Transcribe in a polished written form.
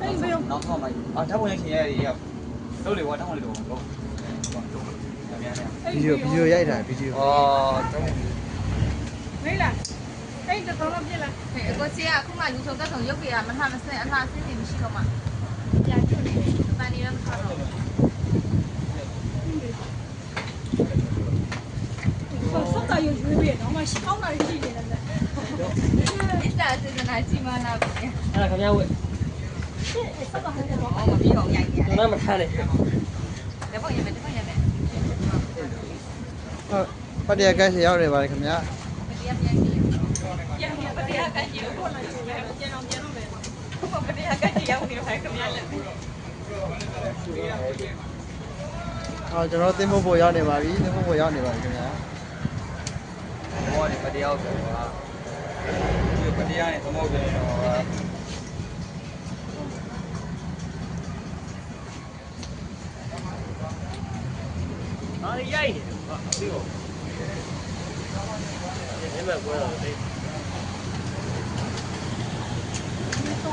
နောက်ထောက်မှာဓာတ်ပုံရရှင်ရဲ့လုပ်လေဘောတောင်းလေတော့လုပ်ဗီဒီယိုရိုက်တာဗီဒီယို没了，哎，这到了别了，我姐啊，恐怕你说这种有给啊，他们是俺是的，你知道吗？家住的，把你让看到。说到有区别，我们西方那里去的呢。你咋是在那鸡嘛那边？အဲ့ဒါခင်ဗျားဝတ်我们比较严格。 ကျွန်တော်မထားနဲ့这方面没，这方面没。ဟုတ်ပတ်တရားကဲရောက်နေပါတယ်ခင်ဗျာ不对呀，不对呀。不对呀，赶紧过来就来了，见上没？我不对呀，赶紧要你还可别了。ဟောကျွန်တော်သင်္ဘောပေါ်ရောက်နေပါပြီသင်္ဘောပေါ်ရောက်နေပါပြီခင်ဗျာဘောဒီပတရားဆိုတာဒီပတရားနဲ့သမုတ်တယ်တော့အားရိုက်နေဟာပြီးတော့ဒီမဲ့ကွဲတော့